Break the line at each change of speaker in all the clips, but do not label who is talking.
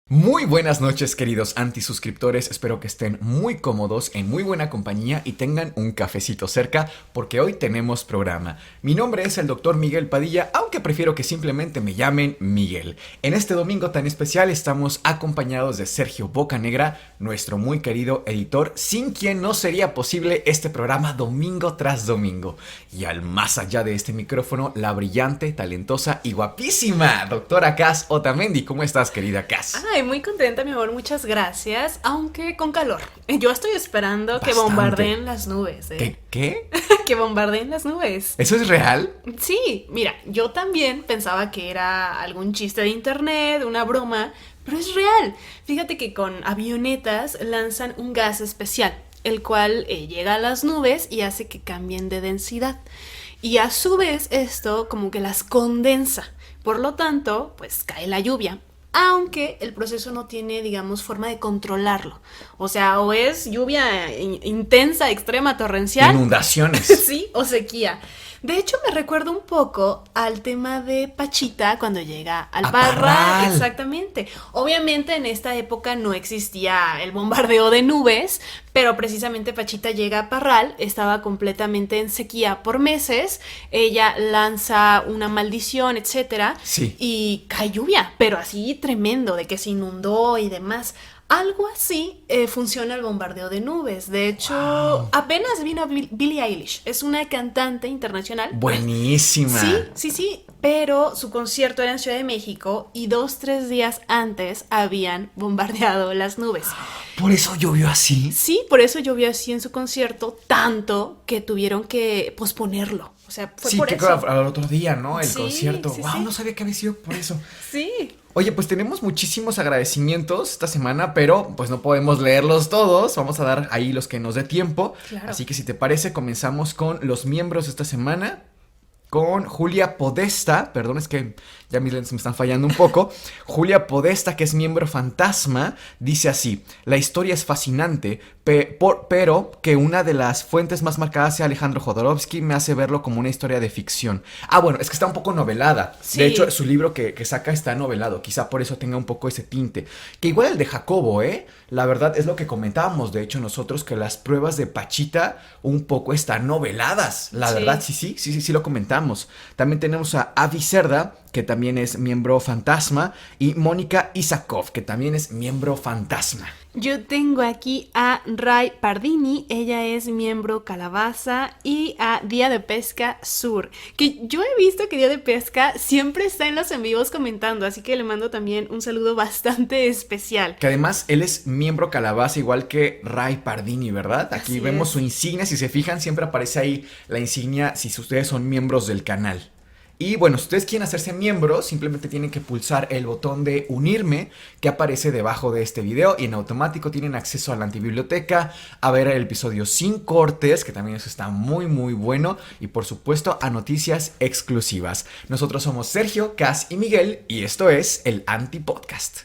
Muy buenas noches, queridos antisuscriptores, espero que estén muy cómodos, en muy buena compañía y tengan un cafecito cerca porque hoy tenemos programa. Mi nombre es el Dr. Miguel Padilla, aunque prefiero que simplemente me llamen Miguel. En este domingo tan especial estamos acompañados de Sergio Bocanegra, nuestro muy querido editor, sin quien no sería posible este programa domingo tras domingo. Y al más allá de este micrófono, la brillante, talentosa y guapísima doctora Cass Otamendi. ¿Cómo estás, querida Cass?
Ay, muy contenta, mi amor, muchas gracias, aunque con calor. Yo estoy esperando
Bastante.
que bombardeen las nubes,
¿Qué?
Que bombardeen las nubes.
¿Eso es real?
Sí, mira, yo también pensaba que era algún chiste de internet, una broma, pero es real. Fíjate que con avionetas lanzan un gas especial, el cual llega a las nubes y hace que cambien de densidad. Y a su vez esto como que las condensa. Por lo tanto, pues cae la lluvia. Aunque el proceso no tiene, digamos, forma de controlarlo. O sea, o es lluvia intensa, extrema, torrencial.
Inundaciones.
Sí, o sequía. De hecho, me recuerda un poco al tema de Pachita cuando llega al Parral. Exactamente. Obviamente en esta época no existía el bombardeo de nubes, pero precisamente Pachita llega a Parral, estaba completamente en sequía por meses, ella lanza una maldición, etcétera,
sí.
Y cae lluvia, pero así tremendo, de que se inundó y demás. Algo así funciona el bombardeo de nubes. De hecho, wow, apenas vino Billie Eilish. Es una cantante internacional.
Buenísima.
Sí. Pero su concierto era en Ciudad de México y 2-3 días antes habían bombardeado las nubes.
¿Por eso llovió así?
Sí, por eso llovió así en su concierto, tanto que tuvieron que posponerlo. O sea, fue por eso.
Sí, que al otro día, ¿no? El concierto.
Sí,
wow, no sabía que había sido por eso.
Sí.
Oye, pues tenemos muchísimos agradecimientos esta semana, pero pues no podemos leerlos todos. Vamos a dar ahí los que nos dé tiempo.
Claro.
Así que si te parece, comenzamos con los miembros de esta semana. Con Julia Podesta, perdón, es que ya mis lentes me están fallando un poco. Julia Podesta, que es miembro fantasma, dice así: la historia es fascinante, pero que una de las fuentes más marcadas sea Alejandro Jodorowsky me hace verlo como una historia de ficción. Ah, bueno, es que está un poco novelada. Sí. De hecho, su libro que saca está novelado, quizá por eso tenga un poco ese tinte. Que igual el de Jacobo, la verdad es lo que comentábamos, de hecho, nosotros, que las pruebas de Pachita un poco están noveladas. La verdad, sí lo comentamos. También tenemos a Avi Cerda, que también es miembro fantasma, y Mónica Isakov, que también es miembro fantasma.
Yo tengo aquí a Ray Pardini, ella es miembro Calabaza, y a Día de Pesca Sur, que yo he visto que Día de Pesca siempre está en los en vivos comentando, así que le mando también un saludo bastante especial.
Que además él es miembro Calabaza igual que Ray Pardini, ¿verdad? Aquí
así
vemos
es.
Su insignia, si se fijan siempre aparece ahí la insignia si ustedes son miembros del canal. Y bueno, si ustedes quieren hacerse miembros, simplemente tienen que pulsar el botón de unirme que aparece debajo de este video y en automático tienen acceso a la antibiblioteca, a ver el episodio sin cortes, que también eso está muy muy bueno, y por supuesto a noticias exclusivas. Nosotros somos Sergio, Cass y Miguel y esto es el Antipodcast.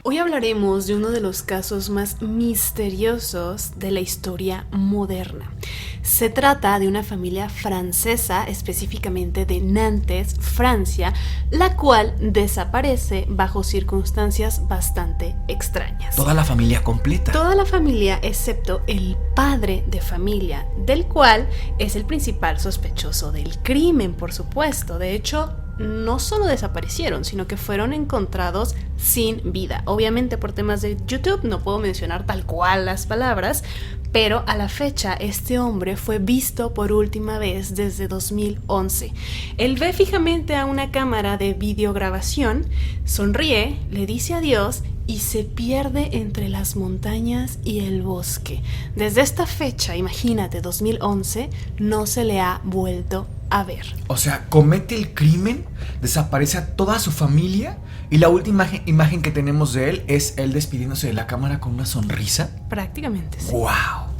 Hoy hablaremos de uno de los casos más misteriosos de la historia moderna. Se trata de una familia francesa, específicamente de Nantes, Francia, la cual desaparece bajo circunstancias bastante extrañas.
Toda la familia completa.
Toda la familia excepto el padre de familia, del cual es el principal sospechoso del crimen, por supuesto. De hecho, no solo desaparecieron, sino que fueron encontrados sin vida. Obviamente por temas de YouTube no puedo mencionar tal cual las palabras, pero a la fecha este hombre fue visto por última vez desde 2011. Él ve fijamente a una cámara de videograbación, sonríe, le dice adiós y se pierde entre las montañas y el bosque. Desde esta fecha, imagínate, 2011, no se le ha vuelto a ver.
O sea, comete el crimen, desaparece a toda su familia y la última imagen que tenemos de él es él despidiéndose de la cámara con una sonrisa.
Prácticamente, sí.
¡Wow!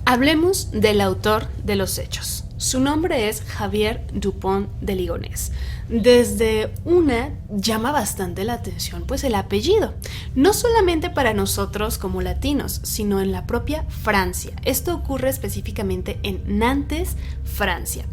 Hablemos del autor de los hechos. Su nombre es Javier Dupont de Ligonnès. Desde una llama bastante la atención pues el apellido, no solamente para nosotros como latinos, sino en la propia Francia. Esto ocurre específicamente en Nantes, Francia.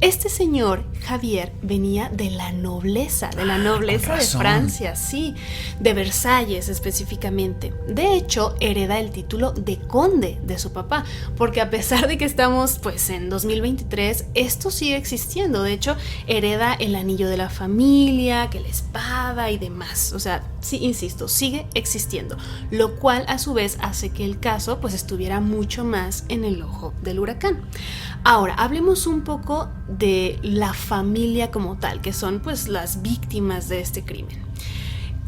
Este señor, Javier, venía de la nobleza de Francia, sí, de Versalles específicamente. De hecho, hereda el título de conde de su papá, porque a pesar de que estamos pues en 2023, esto sigue existiendo. De hecho, hereda el anillo de la familia, que la espada y demás. O sea, sí, insisto, sigue existiendo, lo cual a su vez hace que el caso pues estuviera mucho más en el ojo del huracán. Ahora, hablemos un poco de la familia como tal, que son pues las víctimas de este crimen.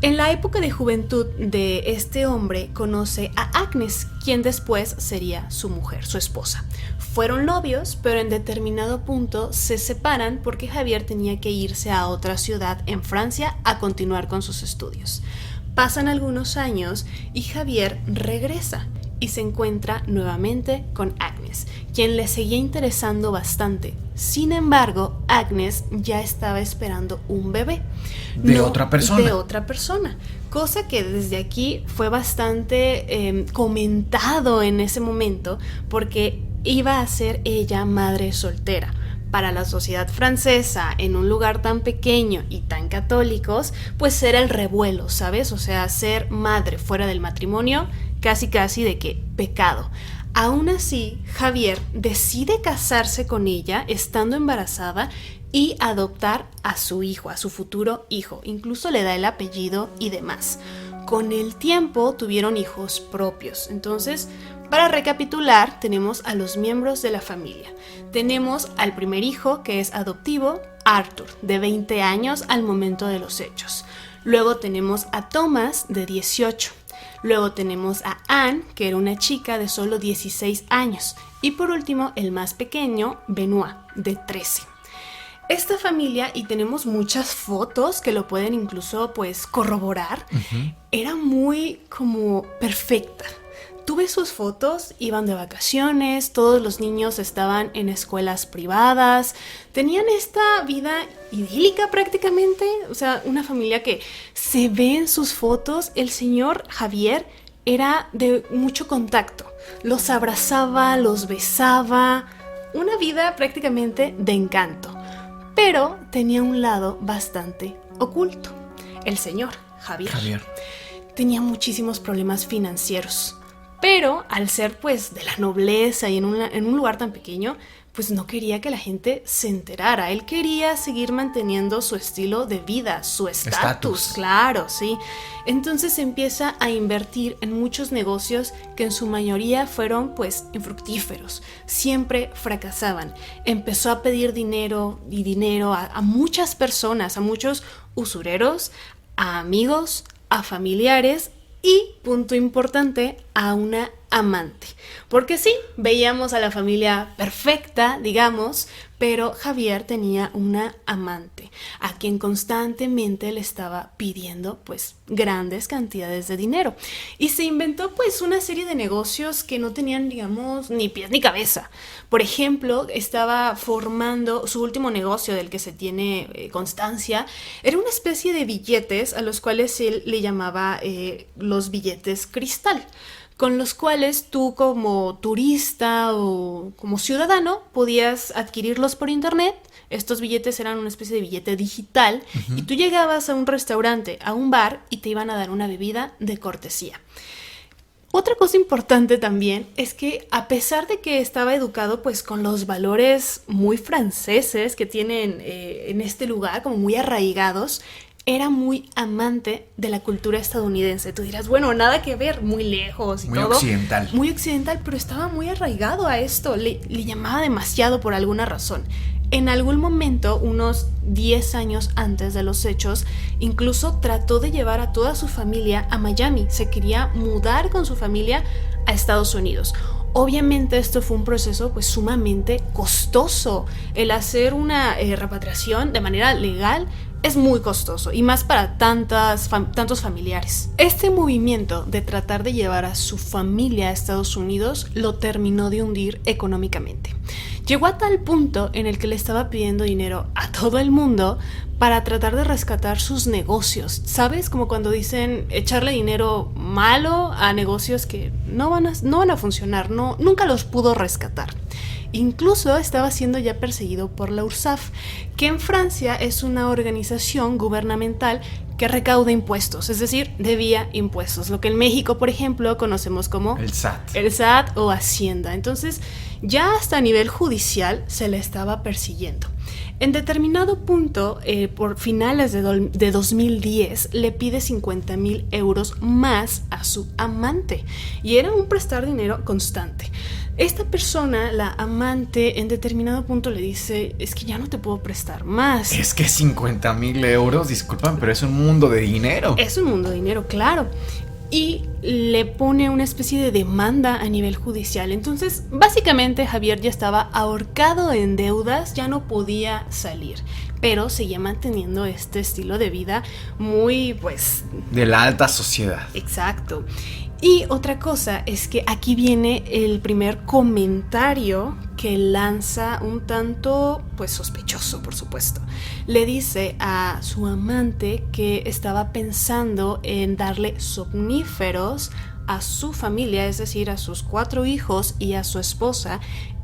En la época de juventud de este hombre conoce a Agnes, quien después sería su mujer, su esposa. Fueron novios, pero en determinado punto se separan porque Javier tenía que irse a otra ciudad en Francia a continuar con sus estudios. Pasan algunos años y Javier regresa y se encuentra nuevamente con Agnes, quien le seguía interesando bastante. Sin embargo, Agnes ya estaba esperando un bebé.
De otra
persona. Cosa que desde aquí fue bastante comentado en ese momento, porque iba a ser ella madre soltera. Para la sociedad francesa, en un lugar tan pequeño y tan católicos, pues era el revuelo, ¿sabes? O sea, ser madre fuera del matrimonio, casi de que pecado. Aún así, Javier decide casarse con ella estando embarazada y adoptar a su hijo, a su futuro hijo. Incluso le da el apellido y demás. Con el tiempo tuvieron hijos propios. Entonces, para recapitular, tenemos a los miembros de la familia. Tenemos al primer hijo, que es adoptivo, Arthur, de 20 años al momento de los hechos. Luego tenemos a Thomas, de 18. Luego tenemos a Anne, que era una chica de solo 16 años. Y por último, el más pequeño, Benoit, de 13. Esta familia, y tenemos muchas fotos que lo pueden incluso pues corroborar, era muy como perfecta. Tú ves sus fotos, iban de vacaciones, todos los niños estaban en escuelas privadas, tenían esta vida idílica prácticamente, o sea, una familia que se ve en sus fotos. El señor Javier era de mucho contacto, los abrazaba, los besaba, una vida prácticamente de encanto, pero tenía un lado bastante oculto. El señor Javier tenía muchísimos problemas financieros. Pero al ser pues de la nobleza y en un lugar tan pequeño, pues no quería que la gente se enterara. Él quería seguir manteniendo su estilo de vida, su estatus, claro, sí. Entonces empieza a invertir en muchos negocios que en su mayoría fueron pues infructíferos. Siempre fracasaban. Empezó a pedir dinero a muchas personas, a muchos usureros, a amigos, a familiares. Y, punto importante, a una amante. Porque sí, veíamos a la familia perfecta, digamos, pero Javier tenía una amante a quien constantemente le estaba pidiendo pues grandes cantidades de dinero. Y se inventó pues una serie de negocios que no tenían, digamos, ni pies ni cabeza. Por ejemplo, estaba formando su último negocio del que se tiene constancia. Era una especie de billetes a los cuales él le llamaba los billetes cristal, con los cuales tú como turista o como ciudadano podías adquirirlos por internet. Estos billetes eran una especie de billete digital y tú llegabas a un restaurante, a un bar y te iban a dar una bebida de cortesía. Otra cosa importante también es que a pesar de que estaba educado pues con los valores muy franceses que tienen en este lugar, como muy arraigados, era muy amante de la cultura estadounidense. Tú dirás, bueno, nada que ver, muy lejos y
muy
todo.
Occidental.
Muy occidental, pero estaba muy arraigado a esto. Le llamaba demasiado por alguna razón. En algún momento, unos 10 años antes de los hechos, incluso trató de llevar a toda su familia a Miami. Se quería mudar con su familia a Estados Unidos. Obviamente esto fue un proceso pues sumamente costoso. El hacer una repatriación de manera legal es muy costoso, y más para tantos familiares. Este movimiento de tratar de llevar a su familia a Estados Unidos lo terminó de hundir económicamente, Llegó a tal punto en el que le estaba pidiendo dinero a todo el mundo para tratar de rescatar sus negocios. ¿Sabes? Como cuando dicen echarle dinero malo a negocios que no van a funcionar, nunca los pudo rescatar. Incluso estaba siendo ya perseguido por la URSSAF, que en Francia es una organización gubernamental que recauda impuestos, es decir, debía impuestos, lo que en México, por ejemplo, conocemos como
El SAT.
El SAT o Hacienda. Entonces, ya hasta a nivel judicial se le estaba persiguiendo. En determinado punto, por finales de 2010, le pide 50,000 euros más a su amante, y era un prestar dinero constante. Esta persona, la amante, en determinado punto le dice, es que ya no te puedo prestar más.
Es que 50,000 euros, disculpan, pero es un mundo de dinero.
Es un mundo de dinero, claro. Y le pone una especie de demanda a nivel judicial. Entonces, básicamente Javier ya estaba ahorcado en deudas, ya no podía salir, pero seguía manteniendo este estilo de vida muy, pues...
de la alta sociedad.
Exacto. Y otra cosa es que aquí viene el primer comentario que lanza un tanto, pues, sospechoso, por supuesto. Le dice a su amante que estaba pensando en darle somníferos a su familia, es decir, a sus 4 hijos y a su esposa,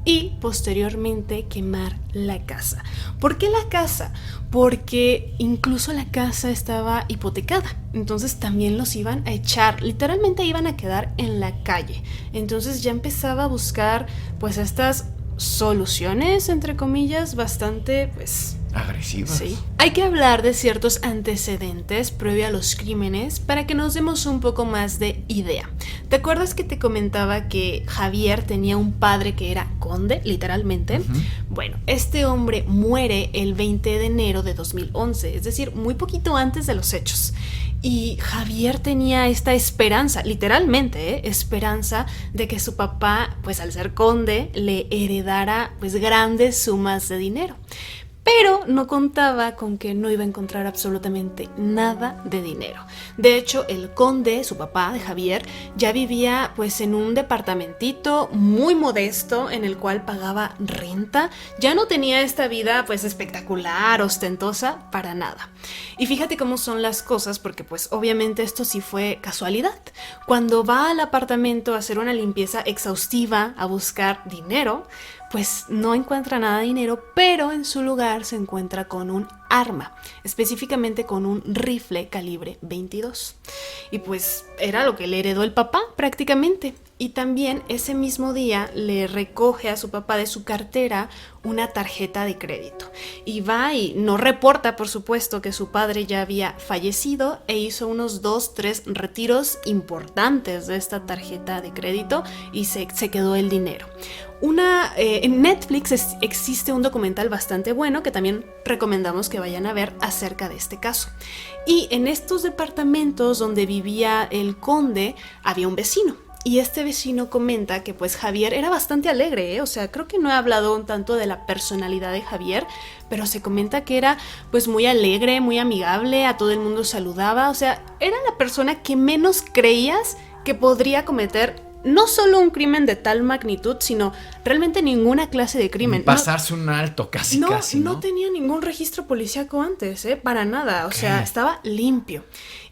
y posteriormente quemar la casa. ¿Por qué la casa? Porque incluso la casa estaba hipotecada, entonces también los iban a echar, literalmente iban a quedar en la calle. Entonces ya empezaba a buscar pues estas soluciones, entre comillas, bastante pues...
agresivas.
Sí. Hay que hablar de ciertos antecedentes previo a los crímenes para que nos demos un poco más de idea. ¿Te acuerdas que te comentaba que Javier tenía un padre que era conde, literalmente? Bueno, este hombre muere el 20 de enero de 2011, es decir, muy poquito antes de los hechos. Y Javier tenía esta esperanza, literalmente, esperanza de que su papá, pues al ser conde, le heredara pues grandes sumas de dinero. Pero no contaba con que no iba a encontrar absolutamente nada de dinero. De hecho, el conde, su papá de Javier, ya vivía pues en un departamentito muy modesto en el cual pagaba renta. Ya no tenía esta vida pues espectacular, ostentosa, para nada. Y fíjate cómo son las cosas, porque pues obviamente esto sí fue casualidad. Cuando va al apartamento a hacer una limpieza exhaustiva, a buscar dinero, pues no encuentra nada de dinero, pero en su lugar se encuentra con un arma, específicamente con un rifle calibre 22. Y pues era lo que le heredó el papá prácticamente. Y también ese mismo día le recoge a su papá de su cartera una tarjeta de crédito. Y va y no reporta, por supuesto, que su padre ya había fallecido, e hizo unos 2-3 retiros importantes de esta tarjeta de crédito y se quedó el dinero. En Netflix existe un documental bastante bueno que también recomendamos que vayan a ver acerca de este caso. Y en estos departamentos donde vivía el conde había un vecino. Y este vecino comenta que pues Javier era bastante alegre, O sea, creo que no he hablado un tanto de la personalidad de Javier, pero se comenta que era pues muy alegre, muy amigable, a todo el mundo saludaba. O sea, era la persona que menos creías que podría cometer no solo un crimen de tal magnitud, sino realmente ninguna clase de crimen.
Pasarse un alto, casi.
No tenía ningún registro policíaco antes, para nada. O sea, estaba limpio.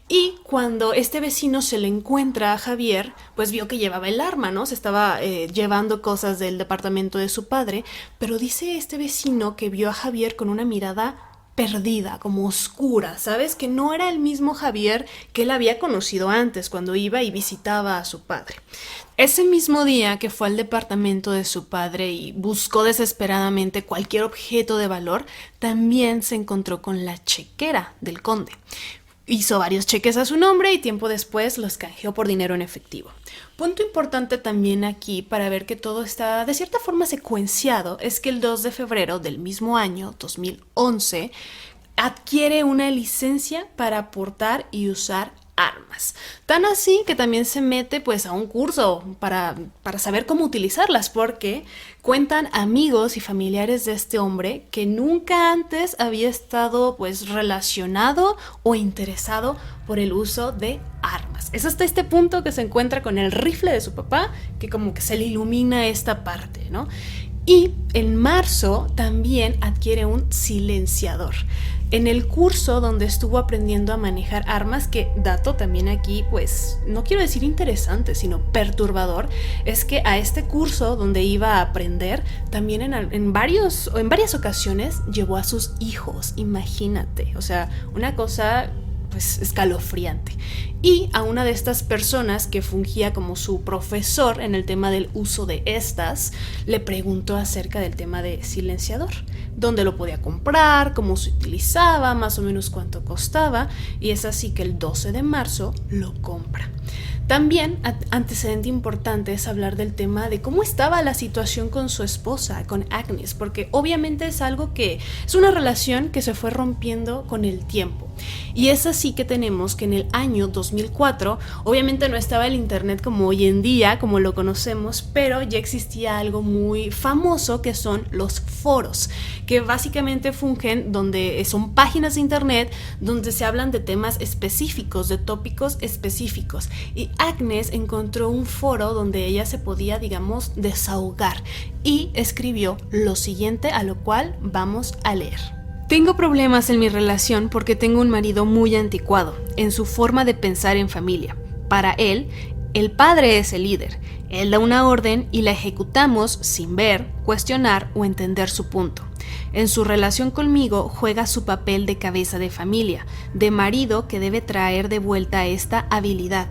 Y cuando este vecino se le encuentra a Javier, pues vio que llevaba el arma, ¿no? Se estaba llevando cosas del departamento de su padre, pero dice este vecino que vio a Javier con una mirada perdida, como oscura, ¿sabes? Que no era el mismo Javier que él había conocido antes cuando iba y visitaba a su padre. Ese mismo día que fue al departamento de su padre y buscó desesperadamente cualquier objeto de valor, también se encontró con la chequera del conde. Hizo varios cheques a su nombre y tiempo después los canjeó por dinero en efectivo. Punto importante también aquí para ver que todo está de cierta forma secuenciado es que el 2 de febrero del mismo año, 2011, adquiere una licencia para portar y usar armas. Tan así que también se mete pues a un curso para saber cómo utilizarlas, porque cuentan amigos y familiares de este hombre que nunca antes había estado pues relacionado o interesado por el uso de armas. Es hasta este punto que se encuentra con el rifle de su papá que como que se le ilumina esta parte, ¿no? Y en marzo también adquiere un silenciador. En el curso donde estuvo aprendiendo a manejar armas, que dato también aquí, pues no quiero decir interesante, sino perturbador, es que a este curso donde iba a aprender, también en varias ocasiones llevó a sus hijos, imagínate, o sea, una cosa pues escalofriante. Y a una de estas personas que fungía como su profesor en el tema del uso de estas, le preguntó acerca del tema de silenciador, dónde lo podía comprar, cómo se utilizaba, más o menos cuánto costaba, y es así que el 12 de marzo lo compra. También, antecedente importante es hablar del tema de cómo estaba la situación con su esposa, con Agnes, porque obviamente es algo que es una relación que se fue rompiendo con el tiempo. Y es así que tenemos que en el año 2004, obviamente no estaba el internet como hoy en día, como lo conocemos, pero ya existía algo muy famoso que son los foros, que básicamente fungen donde son páginas de internet donde se hablan de temas específicos, de tópicos específicos. Y Agnes encontró un foro donde ella se podía, digamos, desahogar y escribió lo siguiente, a lo cual vamos a leer. Tengo problemas en mi relación porque tengo un marido muy anticuado en su forma de pensar en familia. Para él, el padre es el líder. Él da una orden y la ejecutamos sin ver, cuestionar o entender su punto. En su relación conmigo juega su papel de cabeza de familia, de marido que debe traer de vuelta esta habilidad.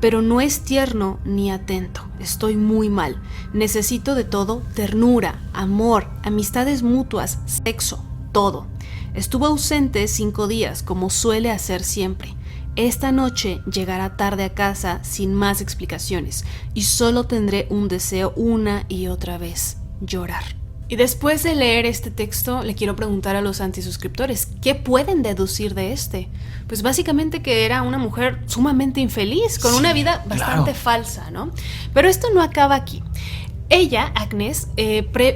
Pero no es tierno ni atento. Estoy muy mal. Necesito de todo: ternura, amor, amistades mutuas, sexo, todo. Estuvo ausente 5 días, como suele hacer siempre. Esta noche llegará tarde a casa sin más explicaciones y solo tendré un deseo una y otra vez: llorar. Y después de leer este texto, le quiero preguntar a los antisuscriptores, ¿qué pueden deducir de este? Pues básicamente que era una mujer sumamente infeliz, con una vida bastante falsa, ¿no? Pero esto no acaba aquí. Ella, Agnes,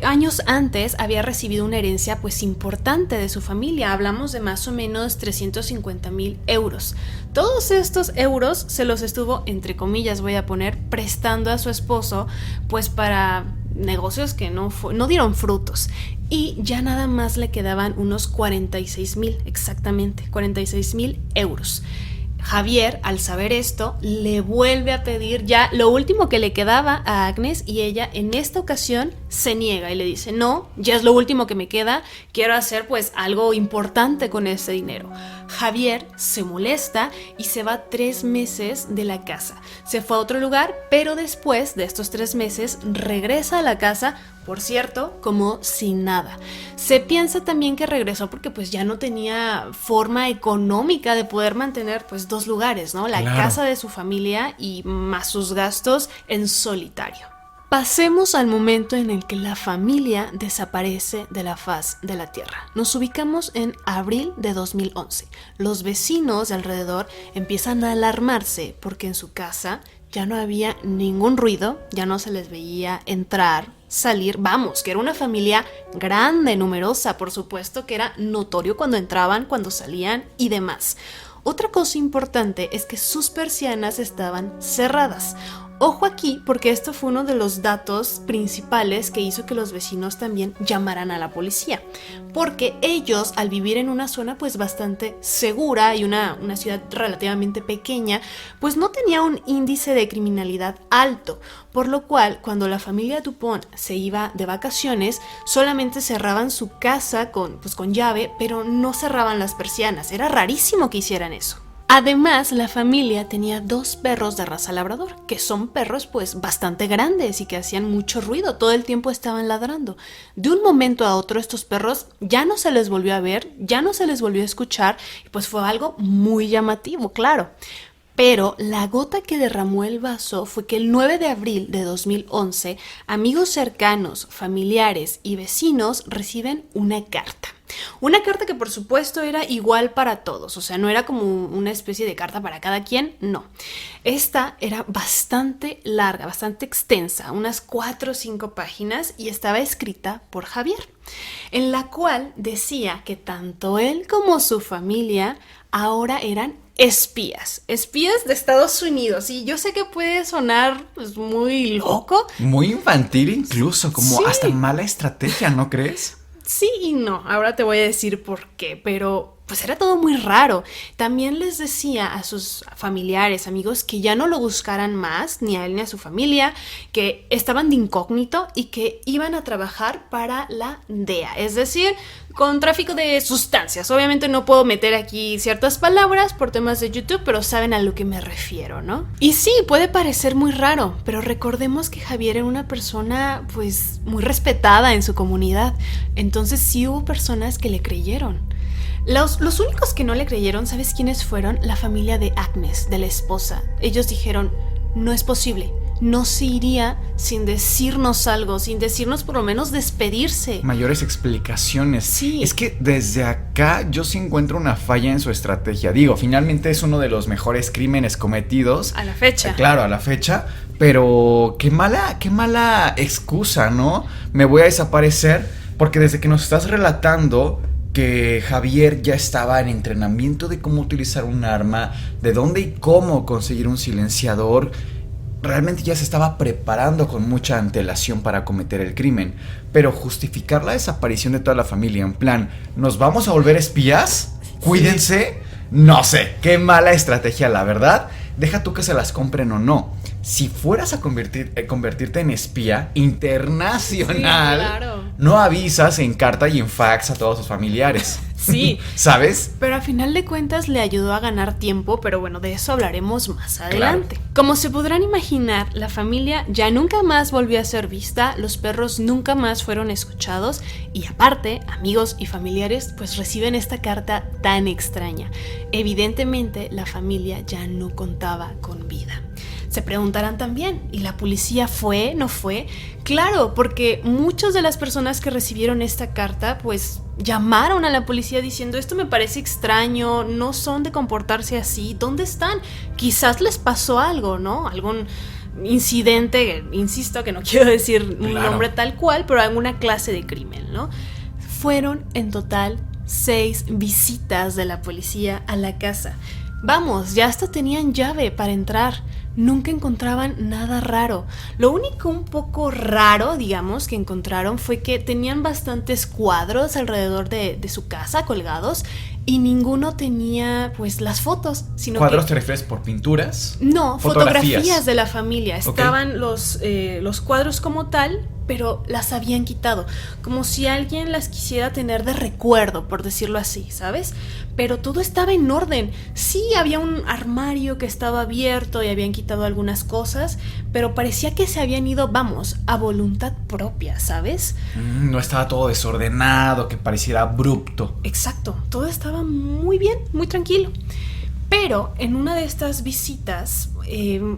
años antes había recibido una herencia pues importante de su familia. Hablamos de más o menos 350,000 euros. Todos estos euros se los estuvo, entre comillas voy a poner, prestando a su esposo pues para negocios que no dieron frutos. Y ya nada más le quedaban unos 46,000, exactamente, 46,000 euros. Javier, al saber esto, le vuelve a pedir ya lo último que le quedaba a Agnes y ella en esta ocasión se niega y le dice: no, ya es lo último que me queda, quiero hacer pues algo importante con ese dinero. Javier se molesta y se va 3 meses de la casa. Se fue a otro lugar, pero después de estos 3 meses regresa a la casa, por cierto, como sin nada. Se piensa también que regresó porque pues ya no tenía forma económica de poder mantener pues 2 lugares, ¿no? La casa de su familia y más sus gastos en solitario. Pasemos al momento en el que la familia desaparece de la faz de la tierra. Nos ubicamos en abril de 2011. Los vecinos de alrededor empiezan a alarmarse porque en su casa ya no había ningún ruido, ya no se les veía entrar, salir, vamos, que era una familia grande, numerosa, por supuesto que era notorio cuando entraban, cuando salían y demás. Otra cosa importante es que sus persianas estaban cerradas. Ojo aquí, porque esto fue uno de los datos principales que hizo que los vecinos también llamaran a la policía, porque ellos, al vivir en una zona pues bastante segura y una ciudad relativamente pequeña, pues no tenía un índice de criminalidad alto, por lo cual cuando la familia Dupont se iba de vacaciones, solamente cerraban su casa con llave, pero no cerraban las persianas. Era rarísimo que hicieran eso. Además, la familia tenía 2 perros de raza labrador, que son perros pues bastante grandes y que hacían mucho ruido, todo el tiempo estaban ladrando. De un momento a otro estos perros ya no se les volvió a ver, ya no se les volvió a escuchar, y pues fue algo muy llamativo, claro. Pero la gota que derramó el vaso fue que el 9 de abril de 2011, amigos cercanos, familiares y vecinos reciben una carta. Una carta que por supuesto era igual para todos, o sea, no era como una especie de carta para cada quien, no. Esta era bastante larga, bastante extensa, unas 4 o 5 páginas, y estaba escrita por Javier, en la cual decía que tanto él como su familia ahora eran espías de Estados Unidos. Y yo sé que puede sonar pues, muy loco.
Muy infantil incluso, como
Sí.
hasta mala estrategia, ¿no crees?
Sí y no, ahora te voy a decir por qué, pero pues era todo muy raro. También les decía a sus familiares, amigos, que ya no lo buscaran más, ni a él ni a su familia, que estaban de incógnito y que iban a trabajar para la DEA, es decir, con tráfico de sustancias. Obviamente no puedo meter aquí ciertas palabras por temas de YouTube, pero saben a lo que me refiero, ¿no? Y sí, puede parecer muy raro, pero recordemos que Javier era una persona pues muy respetada en su comunidad, entonces sí hubo personas que le creyeron. Los únicos que no le creyeron, ¿sabes quiénes fueron? La familia de Agnes, de la esposa. Ellos dijeron, no es posible, no se iría sin decirnos algo, sin decirnos por lo menos despedirse.
Mayores explicaciones.
Sí.
Es que desde acá yo sí encuentro una falla en su estrategia. Digo, finalmente es uno de los mejores crímenes cometidos.
A la fecha.
Claro, a la fecha. Pero qué mala excusa, ¿no? Me voy a desaparecer porque desde que nos estás relatando que Javier ya estaba en entrenamiento de cómo utilizar un arma, de dónde y cómo conseguir un silenciador, realmente ya se estaba preparando con mucha antelación para cometer el crimen. Pero justificar la desaparición de toda la familia en plan, ¿nos vamos a volver espías? Cuídense. No sé, qué mala estrategia, la verdad. Deja tú que se las compren o no. Si fueras a convertirte en espía internacional,
Sí, claro.
no avisas en carta y en fax a todos tus familiares.
Sí.
¿Sabes?
Pero a final de cuentas le ayudó a ganar tiempo, pero bueno, de eso hablaremos más adelante. Como se podrán imaginar, la familia ya nunca más volvió a ser vista, los perros nunca más fueron escuchados y aparte, amigos y familiares pues reciben esta carta tan extraña. Evidentemente, la familia ya no contaba con vida. Se preguntarán también, ¿y la policía fue? ¿No fue? Claro, porque muchas de las personas que recibieron esta carta, pues llamaron a la policía diciendo, esto me parece extraño, no son de comportarse así, ¿dónde están? Quizás les pasó algo, ¿no? Algún incidente, insisto que no quiero decir un nombre tal cual, pero alguna clase de crimen, ¿no? Fueron en total 6 visitas de la policía a la casa. Vamos, ya hasta tenían llave para entrar. Nunca encontraban nada raro. Lo único un poco raro, digamos, que encontraron fue que tenían bastantes cuadros alrededor de su casa colgados y ninguno tenía, pues, las fotos. Sino
¿Cuadros
que,
te refieres por pinturas?
No, fotografías de la familia. Estaban
Okay.
los cuadros como tal, pero las habían quitado. Como si alguien las quisiera tener de recuerdo, por decirlo así, ¿sabes? Pero todo estaba en orden. Sí, había un armario que estaba abierto y habían quitado algunas cosas, pero parecía que se habían ido, vamos, a voluntad propia, ¿sabes?
No estaba todo desordenado, que pareciera abrupto.
Exacto, todo estaba muy bien, muy tranquilo. Pero en una de estas visitas,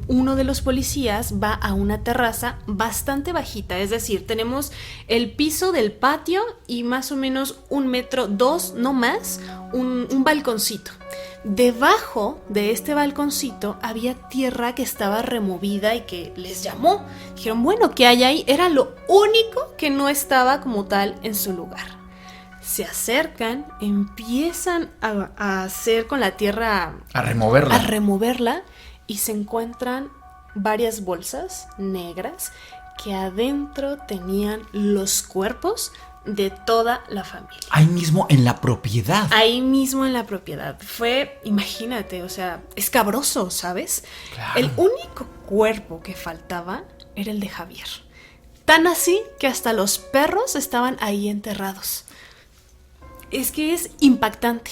uno de los policías va a una terraza bastante bajita, es decir, tenemos el piso del patio y más o menos 1,2 metros, no más, un balconcito. Debajo de este balconcito había tierra que estaba removida y que les llamó. Dijeron, bueno, ¿qué hay ahí? Era lo único que no estaba como tal en su lugar. Se acercan, empiezan a hacer con la tierra...
A removerla.
A removerla y se encuentran varias bolsas negras que adentro tenían los cuerpos de toda la familia.
Ahí mismo en la propiedad.
Ahí mismo en la propiedad. Fue, imagínate, o sea, escabroso, ¿sabes?
Claro.
El único cuerpo que faltaba era el de Javier. Tan así que hasta los perros estaban ahí enterrados. Es que es impactante.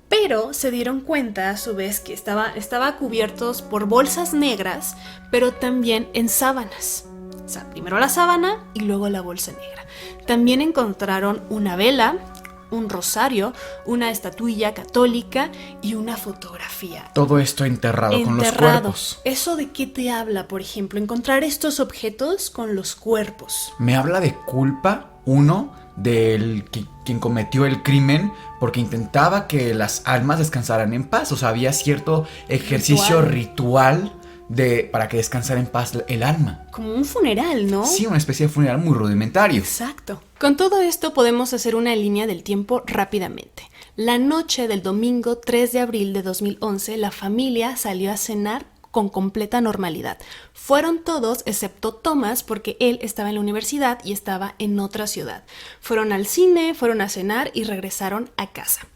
Pero se dieron cuenta a su vez que estaba cubiertos por bolsas negras, pero también en sábanas. O sea, primero la sábana y luego la bolsa negra. También encontraron una vela, un rosario, una estatuilla católica y una fotografía.
Todo esto enterrado con los cuerpos.
¿Eso de qué te habla, por ejemplo? Encontrar estos objetos con los cuerpos.
Me habla de culpa, uno, del quien cometió el crimen, porque intentaba que las almas descansaran en paz. O sea, había cierto ejercicio ritual para que descansara en paz el alma.
Como un funeral, ¿no?
Sí, una especie de funeral muy rudimentario.
Exacto. Con todo esto podemos hacer una línea del tiempo rápidamente. La noche del domingo 3 de abril de 2011, la familia salió a cenar con completa normalidad. Fueron todos excepto Thomas porque él estaba en la universidad y estaba en otra ciudad. Fueron al cine, fueron a cenar y regresaron a casa.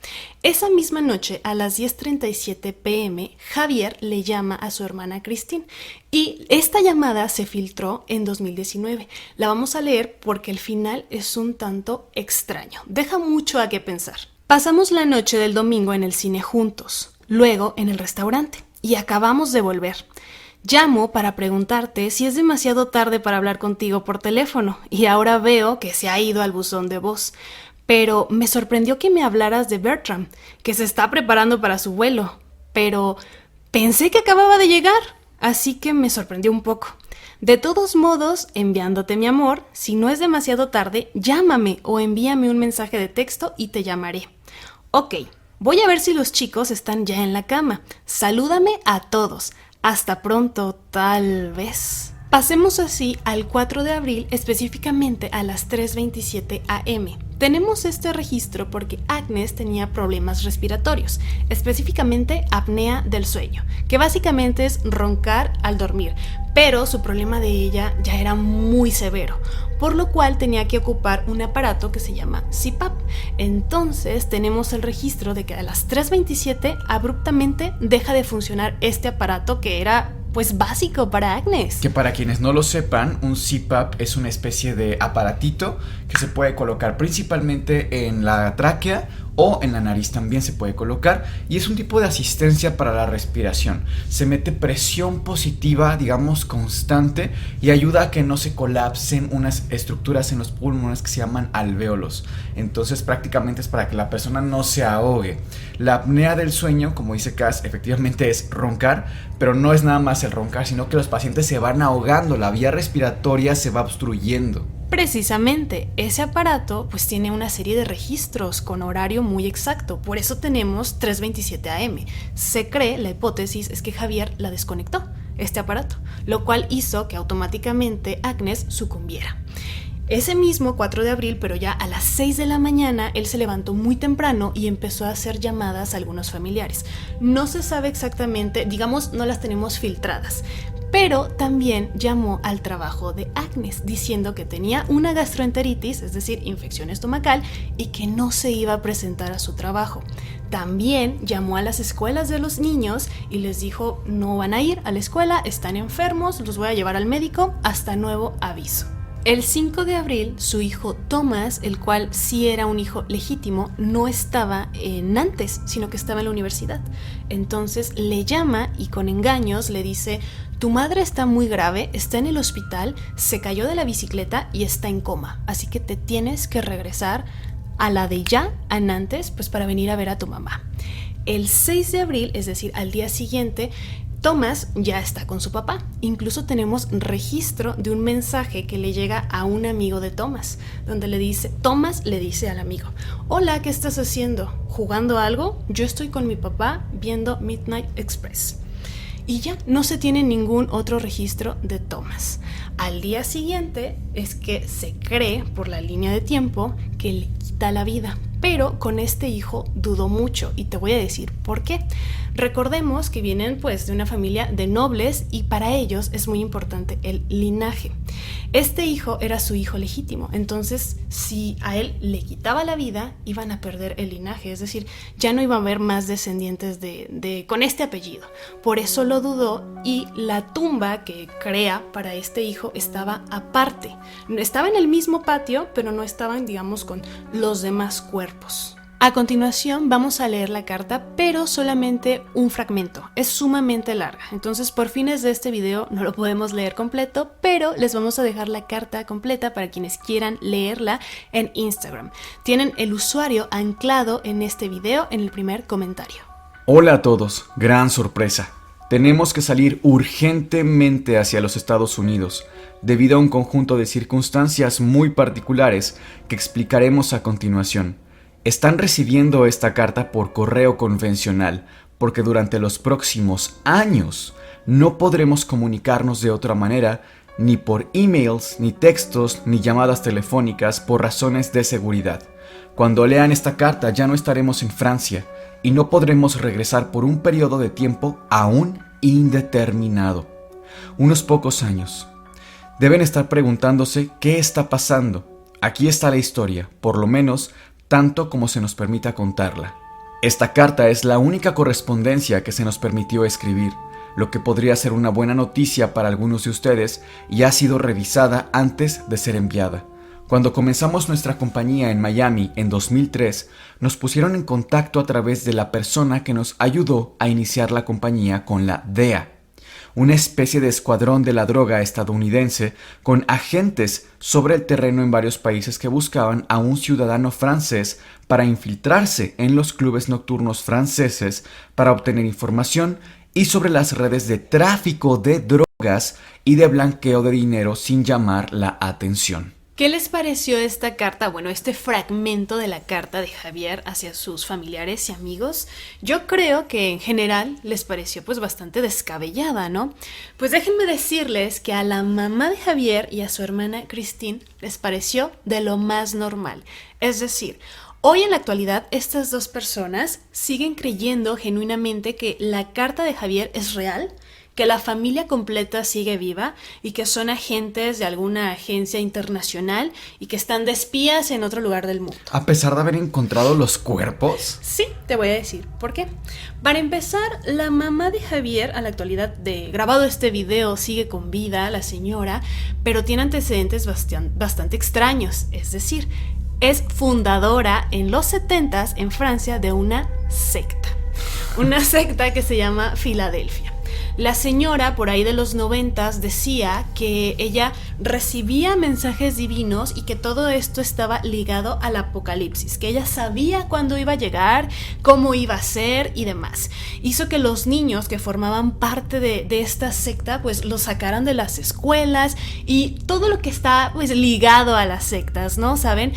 Esa misma noche, a las 10:37 p.m., Javier le llama a su hermana Christine y esta llamada se filtró en 2019. La vamos a leer porque el final es un tanto extraño. Deja mucho a qué pensar. Pasamos la noche del domingo en el cine juntos, luego en el restaurante. Y acabamos de volver. Llamo para preguntarte si es demasiado tarde para hablar contigo por teléfono y ahora veo que se ha ido al buzón de voz. Pero me sorprendió que me hablaras de Bertram, que se está preparando para su vuelo. Pero pensé que acababa de llegar, así que me sorprendió un poco. De todos modos, enviándote mi amor, si no es demasiado tarde, llámame o envíame un mensaje de texto y te llamaré. Ok. Voy a ver si los chicos están ya en la cama. Salúdame a todos. Hasta pronto, tal vez. Pasemos así al 4 de abril, específicamente a las 3:27 a.m. Tenemos este registro porque Agnes tenía problemas respiratorios, específicamente apnea del sueño, que básicamente es roncar al dormir, pero su problema de ella ya era muy severo, por lo cual tenía que ocupar un aparato que se llama CPAP. Entonces tenemos el registro de que a las 3:27 abruptamente deja de funcionar este aparato que era pues básico para Agnes.
Que para quienes no lo sepan, un CPAP es una especie de aparatito que se puede colocar principalmente en la tráquea o en la nariz también se puede colocar y es un tipo de asistencia para la respiración. Se mete presión positiva, digamos constante, y ayuda a que no se colapsen unas estructuras en los pulmones que se llaman alvéolos. Entonces prácticamente es para que la persona no se ahogue. La apnea del sueño, como dice Cass, efectivamente es roncar, pero no es nada más el roncar, sino que los pacientes se van ahogando, la vía respiratoria se va obstruyendo.
Precisamente, ese aparato pues tiene una serie de registros con horario muy exacto, por eso tenemos 3:27 a.m. Se cree, la hipótesis es que Javier la desconectó, este aparato, lo cual hizo que automáticamente Agnes sucumbiera. Ese mismo 4 de abril, pero ya a las 6 de la mañana, él se levantó muy temprano y empezó a hacer llamadas a algunos familiares. No se sabe exactamente, digamos, no las tenemos filtradas, pero también llamó al trabajo de Agnes diciendo que tenía una gastroenteritis, es decir, infección estomacal, y que no se iba a presentar a su trabajo. También llamó a las escuelas de los niños y les dijo, no van a ir a la escuela, están enfermos, los voy a llevar al médico hasta nuevo aviso. El 5 de abril, su hijo Thomas, el cual sí era un hijo legítimo, no estaba en Nantes, sino que estaba en la universidad. Entonces le llama y con engaños le dice, tu madre está muy grave, está en el hospital, se cayó de la bicicleta y está en coma, así que te tienes que regresar a la de ya, a Nantes, pues para venir a ver a tu mamá. El 6 de abril, es decir, al día siguiente, Thomas ya está con su papá. Incluso tenemos registro de un mensaje que le llega a un amigo de Thomas, donde Thomas le dice al amigo, hola, ¿qué estás haciendo? ¿Jugando algo? Yo estoy con mi papá viendo Midnight Express. Y ya no se tiene ningún otro registro de Thomas. Al día siguiente es que se cree, por la línea de tiempo, que le quita la vida. Pero con este hijo dudó mucho y te voy a decir por qué. Recordemos que vienen pues de una familia de nobles y para ellos es muy importante el linaje. Este hijo era su hijo legítimo, entonces si a él le quitaba la vida iban a perder el linaje, es decir, ya no iba a haber más descendientes con este apellido. Por eso lo dudó y la tumba que crea para este hijo estaba aparte. Estaba en el mismo patio, pero no estaban, digamos, con los demás cuerpos. A continuación vamos a leer la carta, pero solamente un fragmento. Es sumamente larga, entonces por fines de este video no lo podemos leer completo, pero les vamos a dejar la carta completa para quienes quieran leerla en Instagram. Tienen el usuario anclado en este video en el primer comentario.
Hola a todos, gran sorpresa. Tenemos que salir urgentemente hacia los Estados Unidos, debido a un conjunto de circunstancias muy particulares que explicaremos a continuación. Están recibiendo esta carta por correo convencional, porque durante los próximos años no podremos comunicarnos de otra manera, ni por emails, ni textos, ni llamadas telefónicas por razones de seguridad. Cuando lean esta carta ya no estaremos en Francia y no podremos regresar por un periodo de tiempo aún indeterminado. Unos pocos años. Deben estar preguntándose qué está pasando. Aquí está la historia, por lo menos tanto como se nos permita contarla. Esta carta es la única correspondencia que se nos permitió escribir, lo que podría ser una buena noticia para algunos de ustedes, y ha sido revisada antes de ser enviada. Cuando comenzamos nuestra compañía en Miami en 2003, nos pusieron en contacto a través de la persona que nos ayudó a iniciar la compañía con la DEA, una especie de escuadrón de la droga estadounidense con agentes sobre el terreno en varios países que buscaban a un ciudadano francés para infiltrarse en los clubes nocturnos franceses para obtener información y sobre las redes de tráfico de drogas y de blanqueo de dinero sin llamar la atención.
¿Qué les pareció esta carta? Bueno, este fragmento de la carta de Javier hacia sus familiares y amigos. Yo creo que en general les pareció pues bastante descabellada, ¿no? Pues déjenme decirles que a la mamá de Javier y a su hermana Christine les pareció de lo más normal. Es decir, hoy en la actualidad estas dos personas siguen creyendo genuinamente que la carta de Javier es real, que la familia completa sigue viva y que son agentes de alguna agencia internacional y que están de espías en otro lugar del mundo.
A pesar de haber encontrado los cuerpos.
Sí, te voy a decir por qué. Para empezar, la mamá de Javier, a la actualidad de grabado este video, sigue con vida, la señora, pero tiene antecedentes bastante extraños. Es decir, es fundadora en los 70s en Francia de una secta. Una secta que se llama Filadelfia. La señora por ahí de los 90s decía que ella recibía mensajes divinos y que todo esto estaba ligado al apocalipsis, que ella sabía cuándo iba a llegar, cómo iba a ser y demás. Hizo que los niños que formaban parte de esta secta pues los sacaran de las escuelas y todo lo que está pues ligado a las sectas, ¿no? ¿Saben?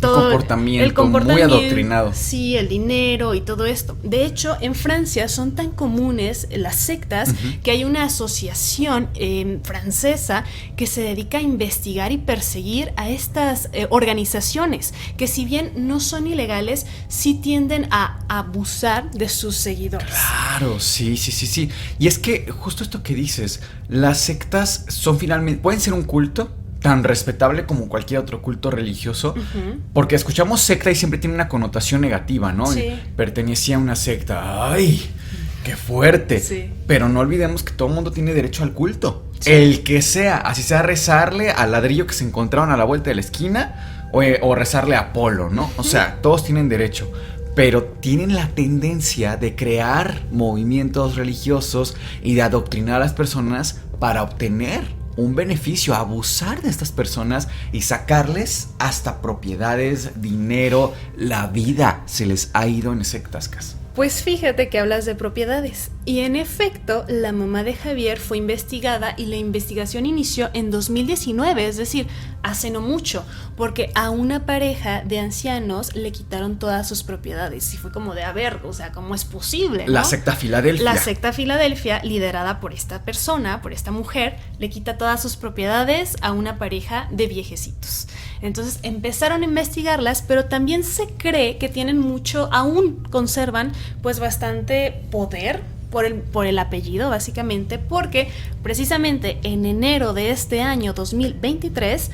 Todo el comportamiento muy adoctrinado. Sí, el dinero y todo esto. De hecho, en Francia son tan comunes las sectas que hay una asociación francesa que se dedica a investigar y perseguir a estas organizaciones que, si bien no son ilegales, sí tienden a abusar de sus seguidores.
Claro, sí. Y es que justo esto que dices, las sectas son finalmente, pueden ser un culto tan respetable como cualquier otro culto religioso, porque escuchamos secta y siempre tiene una connotación negativa, ¿no?
Sí.
Pertenecía a una secta, ¡ay! ¡Qué fuerte!
Sí.
Pero no olvidemos que todo el mundo tiene derecho al culto.
Sí.
El que sea, así sea rezarle al ladrillo que se encontraron a la vuelta de la esquina o rezarle a Apolo, ¿no? O sea, todos tienen derecho. Pero tienen la tendencia de crear movimientos religiosos y de adoctrinar a las personas para obtener un beneficio, abusar de estas personas y sacarles hasta propiedades, dinero, la vida se les ha ido en sectas.
Pues fíjate que hablas de propiedades. Y en efecto, la mamá de Javier fue investigada y la investigación inició en 2019, es decir, hace no mucho, porque a una pareja de ancianos le quitaron todas sus propiedades. Y fue como de, a ver, o sea, ¿cómo es posible, no?
La secta Filadelfia.
La secta Filadelfia, liderada por esta persona, por esta mujer, le quita todas sus propiedades a una pareja de viejecitos. Entonces empezaron a investigarlas, pero también se cree que tienen mucho, aún conservan pues bastante poder por el apellido, básicamente, porque precisamente en enero de este año 2023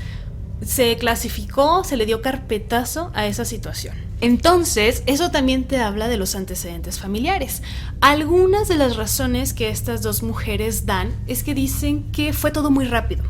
se clasificó, se le dio carpetazo a esa situación. Entonces, eso también te habla de los antecedentes familiares. Algunas de las razones que estas dos mujeres dan es que dicen que fue todo muy rápido.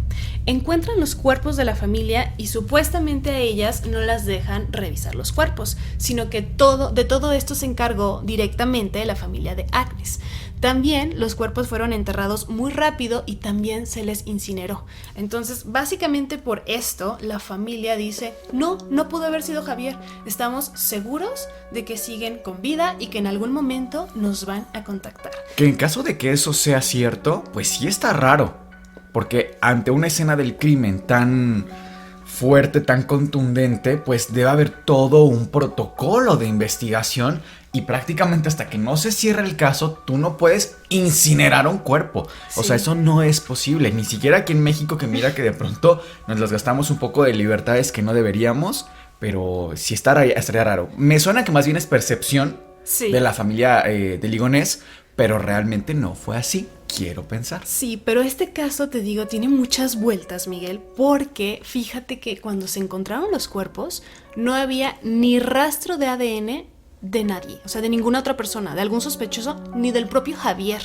Encuentran los cuerpos de la familia y supuestamente a ellas no las dejan revisar los cuerpos, sino que de todo esto se encargó directamente la familia de Agnes. También los cuerpos fueron enterrados muy rápido y también se les incineró. Entonces, básicamente por esto, la familia dice, no pudo haber sido Javier. Estamos seguros de que siguen con vida y que en algún momento nos van a contactar.
Que en caso de que eso sea cierto, pues sí está raro. Porque ante una escena del crimen tan fuerte, tan contundente, pues debe haber todo un protocolo de investigación y prácticamente hasta que no se cierre el caso, tú no puedes incinerar un cuerpo. O sea, eso no es posible. Ni siquiera aquí en México, que mira que de pronto nos las gastamos un poco de libertades que no deberíamos, pero sí estaría raro. Me suena que más bien es percepción de la familia de Ligonés, pero realmente no fue así. Quiero pensar.
Sí, pero este caso, te digo, tiene muchas vueltas, Miguel, porque fíjate que cuando se encontraron los cuerpos, no había ni rastro de ADN de nadie, o sea, de ninguna otra persona, de algún sospechoso, ni del propio Javier.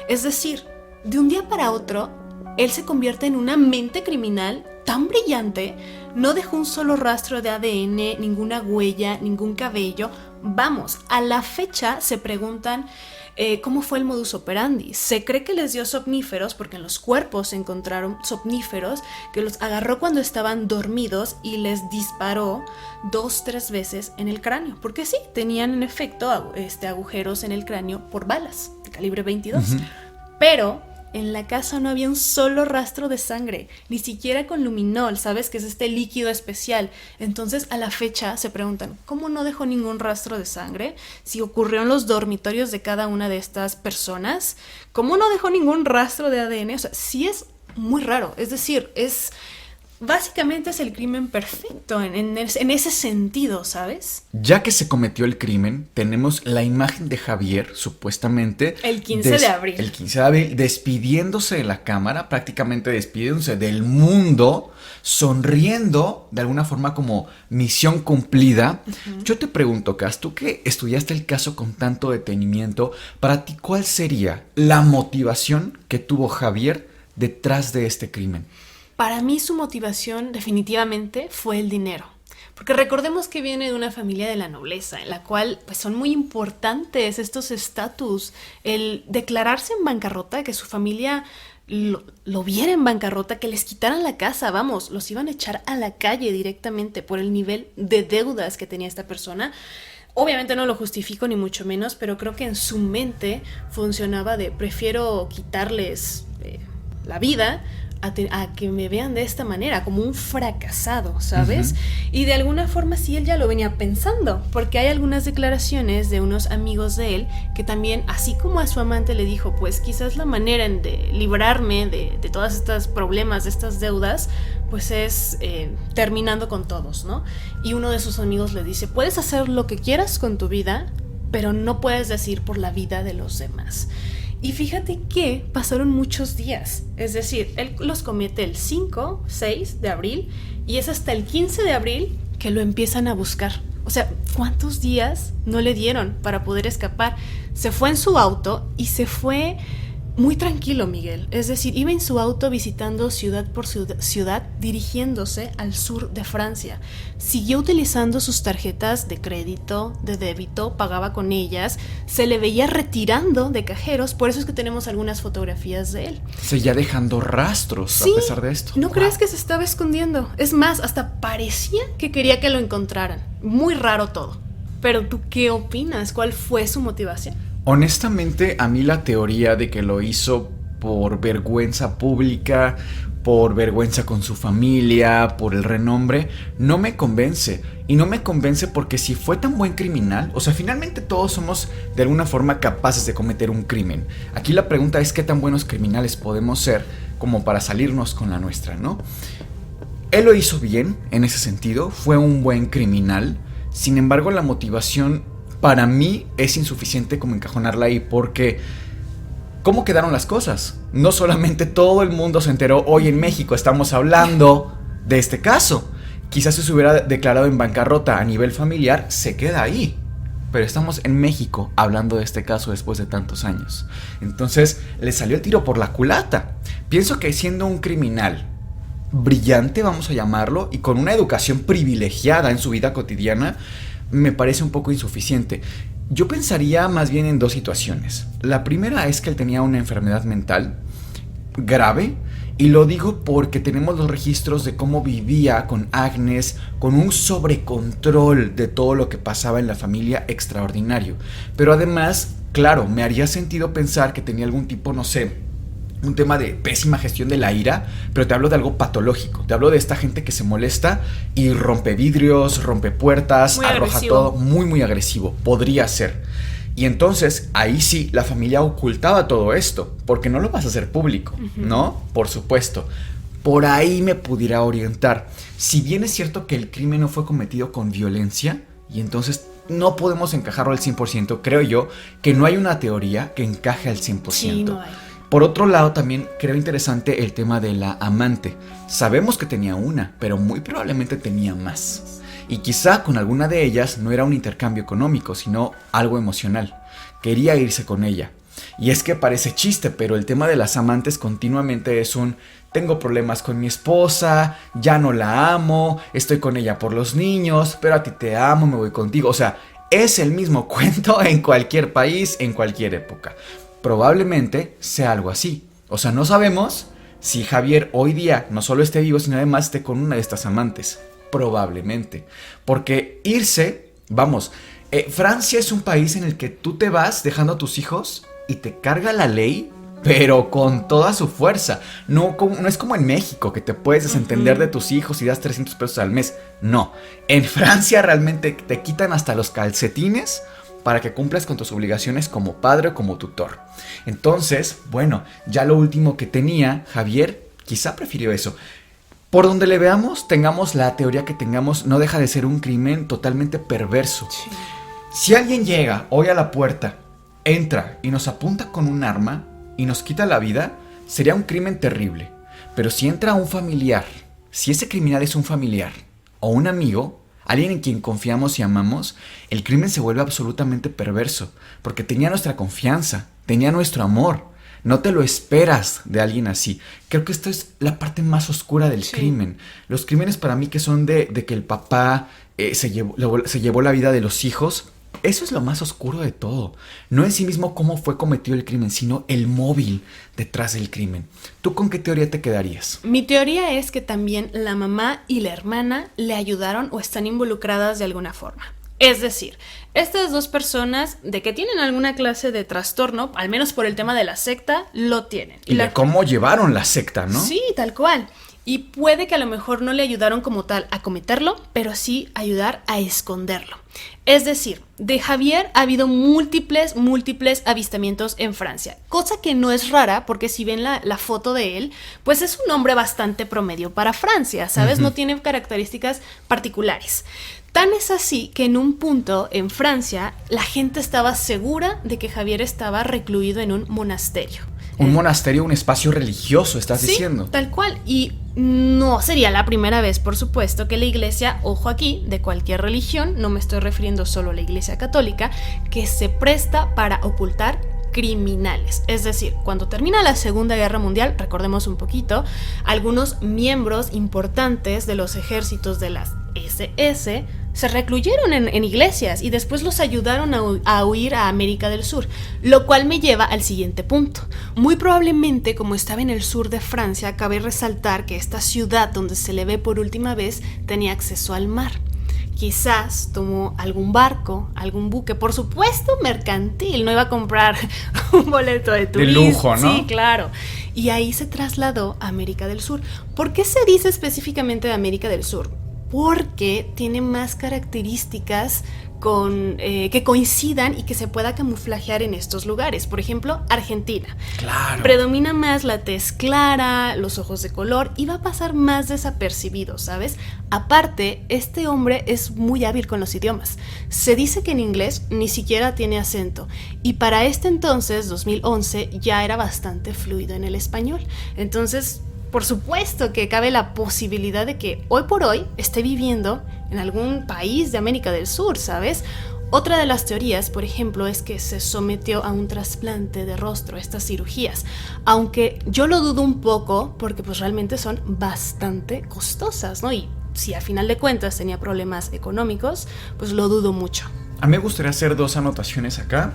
Es decir, de un día para otro, él se convierte en una mente criminal tan brillante, no dejó un solo rastro de ADN, ninguna huella, ningún cabello. Vamos, a la fecha se preguntan cómo fue el modus operandi. Se cree que les dio somníferos porque en los cuerpos se encontraron somníferos, que los agarró cuando estaban dormidos y les disparó 2-3 veces en el cráneo, porque sí, tenían en efecto agujeros en el cráneo por balas de calibre 22. Pero en la casa no había un solo rastro de sangre, ni siquiera con luminol, ¿sabes? Que es este líquido especial. Entonces, a la fecha se preguntan, ¿cómo no dejó ningún rastro de sangre? Si ocurrió en los dormitorios de cada una de estas personas, ¿cómo no dejó ningún rastro de ADN? O sea, sí es muy raro. Es decir, básicamente es el crimen perfecto en ese sentido, ¿sabes?
Ya que se cometió el crimen, tenemos la imagen de Javier, supuestamente...
El 15 de abril.
El 15 de abril, despidiéndose de la cámara, prácticamente despidiéndose del mundo, sonriendo, de alguna forma como misión cumplida. Yo te pregunto, Cas, tú que estudiaste el caso con tanto detenimiento, para ti, ¿cuál sería la motivación que tuvo Javier detrás de este crimen?
Para mí su motivación definitivamente fue el dinero, porque recordemos que viene de una familia de la nobleza, en la cual pues son muy importantes estos estatus, el declararse en bancarrota, que su familia lo viera en bancarrota, que les quitaran la casa, vamos, los iban a echar a la calle directamente por el nivel de deudas que tenía esta persona. Obviamente no lo justifico ni mucho menos, pero creo que en su mente funcionaba de prefiero quitarles la vida a que me vean de esta manera, como un fracasado, ¿sabes? Y de alguna forma sí él ya lo venía pensando, porque hay algunas declaraciones de unos amigos de él que también, así como a su amante le dijo, pues quizás la manera de librarme de todos estos problemas, de estas deudas, pues es terminando con todos, ¿no? Y uno de sus amigos le dice, puedes hacer lo que quieras con tu vida, pero no puedes decir por la vida de los demás. Y fíjate que pasaron muchos días, es decir, él los comete el 5, 6 de abril y es hasta el 15 de abril que lo empiezan a buscar. O sea, ¿cuántos días no le dieron para poder escapar? Se fue en su auto y se fue muy tranquilo, Miguel. Es decir, iba en su auto visitando ciudad por ciudad, dirigiéndose al sur de Francia. Siguió utilizando sus tarjetas de crédito, de débito, pagaba con ellas. Se le veía retirando de cajeros, por eso es que tenemos algunas fotografías de él.
Seguía dejando rastros, sí, a pesar de esto.
¿No crees que se estaba escondiendo? Es más, hasta parecía que quería que lo encontraran. Muy raro todo. Pero ¿tú qué opinas? ¿Cuál fue su motivación?
Honestamente, a mí la teoría de que lo hizo por vergüenza pública, por vergüenza con su familia, por el renombre, no me convence. Y no me convence porque si fue tan buen criminal, o sea, finalmente todos somos de alguna forma capaces de cometer un crimen. Aquí la pregunta es qué tan buenos criminales podemos ser como para salirnos con la nuestra, ¿no? Él lo hizo bien en ese sentido, fue un buen criminal. Sin embargo, la motivación para mí es insuficiente como encajonarla ahí, porque ¿cómo quedaron las cosas? No solamente todo el mundo se enteró, hoy en México estamos hablando de este caso. Quizás si se hubiera declarado en bancarrota a nivel familiar, se queda ahí. Pero estamos en México hablando de este caso después de tantos años. Entonces, le salió el tiro por la culata. Pienso que siendo un criminal brillante, vamos a llamarlo, y con una educación privilegiada en su vida cotidiana, me parece un poco insuficiente. Yo pensaría más bien en dos situaciones. La primera es que él tenía una enfermedad mental grave, y lo digo porque tenemos los registros de cómo vivía con Agnes, con un sobrecontrol de todo lo que pasaba en la familia extraordinario. Pero además, claro, me haría sentido pensar que tenía algún tipo, no sé, un tema de pésima gestión de la ira, pero te hablo de algo patológico. Te hablo de esta gente que se molesta y rompe vidrios, rompe puertas, muy arroja agresivo. Todo, muy agresivo. Podría ser. Y entonces, ahí sí, la familia ocultaba todo esto, porque no lo vas a hacer público, ¿no? Por supuesto. Por ahí me pudiera orientar. Si bien es cierto que el crimen no fue cometido con violencia, y entonces no podemos encajarlo al 100%, creo yo que no hay una teoría que encaje al 100%.
Sí, no hay.
Por otro lado, también creo interesante el tema de la amante. Sabemos que tenía una, pero muy probablemente tenía más. Y quizá con alguna de ellas no era un intercambio económico, sino algo emocional. Quería irse con ella. Y es que parece chiste, pero el tema de las amantes continuamente es un: tengo problemas con mi esposa, ya no la amo, estoy con ella por los niños, pero a ti te amo, me voy contigo. O sea, es el mismo cuento en cualquier país, en cualquier época. Probablemente sea algo así. O sea, no sabemos si Javier hoy día no solo esté vivo, sino además esté con una de estas amantes. Probablemente. Porque irse, vamos, Francia es un país en el que tú te vas dejando a tus hijos y te carga la ley, pero con toda su fuerza. No es como en México, que te puedes desentender de tus hijos y das 300 pesos al mes. No, en Francia realmente te quitan hasta los calcetines para que cumplas con tus obligaciones como padre o como tutor. Entonces, bueno, ya lo último que tenía Javier, quizá prefirió eso. Por donde le veamos, tengamos la teoría que tengamos, no deja de ser un crimen totalmente perverso.
Sí.
Si alguien llega hoy a la puerta, entra y nos apunta con un arma y nos quita la vida, sería un crimen terrible. Pero si entra un familiar, si ese criminal es un familiar o un amigo, alguien en quien confiamos y amamos, el crimen se vuelve absolutamente perverso, porque tenía nuestra confianza, tenía nuestro amor. No te lo esperas de alguien así. Creo que esto es la parte más oscura del crimen. Los crímenes para mí que son de que el papá se llevó la vida de los hijos, eso es lo más oscuro de todo. No en sí mismo cómo fue cometido el crimen, sino el móvil detrás del crimen. ¿Tú con qué teoría te quedarías?
Mi teoría es que también la mamá y la hermana le ayudaron o están involucradas de alguna forma. Es decir, estas dos personas de que tienen alguna clase de trastorno, al menos por el tema de la secta, lo tienen.
Y de cómo llevaron la secta, ¿no?
Sí, tal cual. Y puede que a lo mejor no le ayudaron como tal a cometerlo, pero sí ayudar a esconderlo. Es decir, de Javier ha habido múltiples avistamientos en Francia, cosa que no es rara porque si ven la foto de él, pues es un hombre bastante promedio para Francia, ¿sabes? No tiene características particulares. Tan es así que en un punto en Francia la gente estaba segura de que Javier estaba recluido en un monasterio.
Un monasterio, un espacio religioso, estás diciendo.
Sí, tal cual. Y no sería la primera vez, por supuesto, que la iglesia, ojo aquí, de cualquier religión, no me estoy refiriendo solo a la iglesia católica, que se presta para ocultar criminales. Es decir, cuando termina la Segunda Guerra Mundial, recordemos un poquito, algunos miembros importantes de los ejércitos de las SS se recluyeron en iglesias y después los ayudaron a huir a América del Sur, lo cual me lleva al siguiente punto. Muy probablemente, como estaba en el sur de Francia, cabe resaltar que esta ciudad donde se le ve por última vez tenía acceso al mar. Quizás tomó algún barco, algún buque, por supuesto mercantil, no iba a comprar un boleto de turismo.
De lujo, ¿no?
Sí, claro. Y ahí se trasladó a América del Sur. ¿Por qué se dice específicamente de América del Sur? Porque tiene más características que coincidan y que se pueda camuflajear en estos lugares. Por ejemplo, Argentina.
Claro.
Predomina más la tez clara, los ojos de color y va a pasar más desapercibido, ¿sabes? Aparte, este hombre es muy hábil con los idiomas. Se dice que en inglés ni siquiera tiene acento y para este entonces, 2011, ya era bastante fluido en el español. Entonces, por supuesto que cabe la posibilidad de que hoy por hoy esté viviendo en algún país de América del Sur, ¿sabes? Otra de las teorías, por ejemplo, es que se sometió a un trasplante de rostro, estas cirugías, aunque yo lo dudo un poco porque pues realmente son bastante costosas, ¿no? Y si a final de cuentas tenía problemas económicos, pues lo dudo mucho.
A mí me gustaría hacer dos anotaciones acá.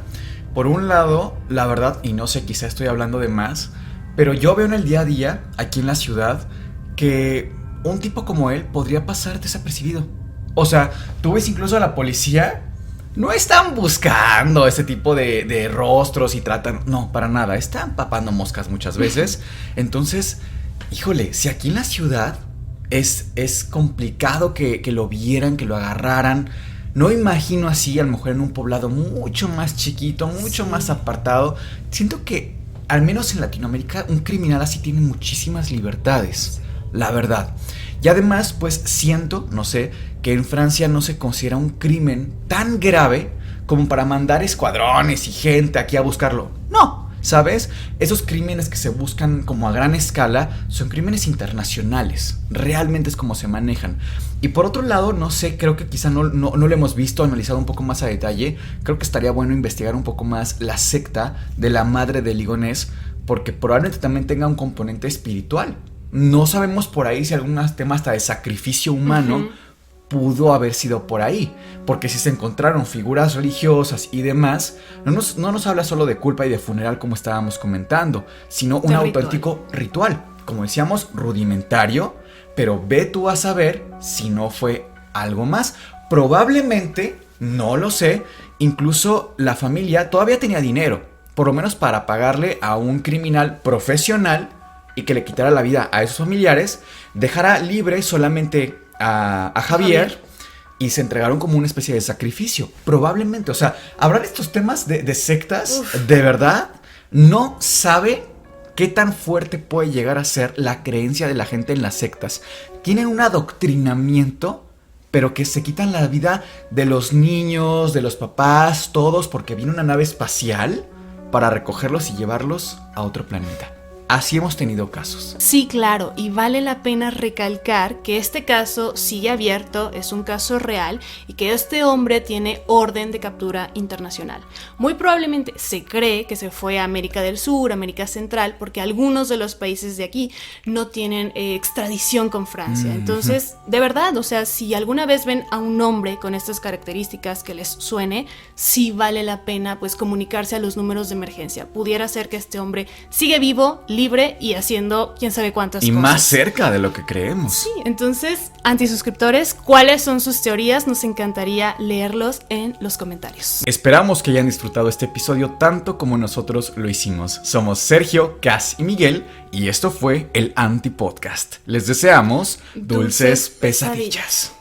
Por un lado, la verdad, y no sé, quizá estoy hablando de más, pero yo veo en el día a día, aquí en la ciudad, que un tipo como él podría pasar desapercibido. O sea, tú ves incluso a la policía, no están buscando ese tipo de rostros y tratan... No, para nada, están papando moscas muchas veces. Entonces, híjole, si aquí en la ciudad es complicado que lo vieran, que lo agarraran, No imagino así, a lo mejor en un poblado mucho más chiquito, mucho más apartado. Siento que, al menos en Latinoamérica, un criminal así tiene muchísimas libertades, la verdad. Y además, pues siento, no sé, que en Francia no se considera un crimen tan grave como para mandar escuadrones y gente aquí a buscarlo. No, ¿sabes? Esos crímenes que se buscan como a gran escala son crímenes internacionales. Realmente es como se manejan. Y por otro lado, no sé, creo que quizá no lo hemos visto, analizado un poco más a detalle. Creo que estaría bueno investigar un poco más la secta de la madre de Ligonés, porque probablemente también tenga un componente espiritual. No sabemos por ahí si algún tema hasta de sacrificio humano pudo haber sido por ahí, porque si se encontraron figuras religiosas y demás, no nos habla solo de culpa y de funeral como estábamos comentando, sino un auténtico ritual, como decíamos, rudimentario, pero ve tú a saber si no fue algo más. Probablemente, no lo sé, incluso la familia todavía tenía dinero, por lo menos para pagarle a un criminal profesional y que le quitara la vida a esos familiares, dejara libre solamente a Javier y se entregaron como una especie de sacrificio. Probablemente, o sea, hablar de estos temas de sectas, de verdad, no sabe qué tan fuerte puede llegar a ser la creencia de la gente en las sectas. Tienen un adoctrinamiento, pero que se quitan la vida de los niños, de los papás, todos, porque viene una nave espacial para recogerlos y llevarlos a otro planeta. Así hemos tenido casos.
Sí, claro, y vale la pena recalcar que este caso sigue abierto, es un caso real y que este hombre tiene orden de captura internacional. Muy probablemente se cree que se fue a América del Sur, América Central, porque algunos de los países de aquí no tienen extradición con Francia. Entonces, de verdad, o sea, si alguna vez ven a un hombre con estas características que les suene, sí vale la pena pues comunicarse a los números de emergencia. Pudiera ser que este hombre sigue vivo, libre y haciendo quién sabe cuántas cosas.
Y más cerca de lo que creemos.
Sí, entonces, antisuscriptores, ¿cuáles son sus teorías? Nos encantaría leerlos en los comentarios.
Esperamos que hayan disfrutado este episodio tanto como nosotros lo hicimos. Somos Sergio, Cas y Miguel y esto fue el Anti Podcast. Les deseamos dulces pesadillas.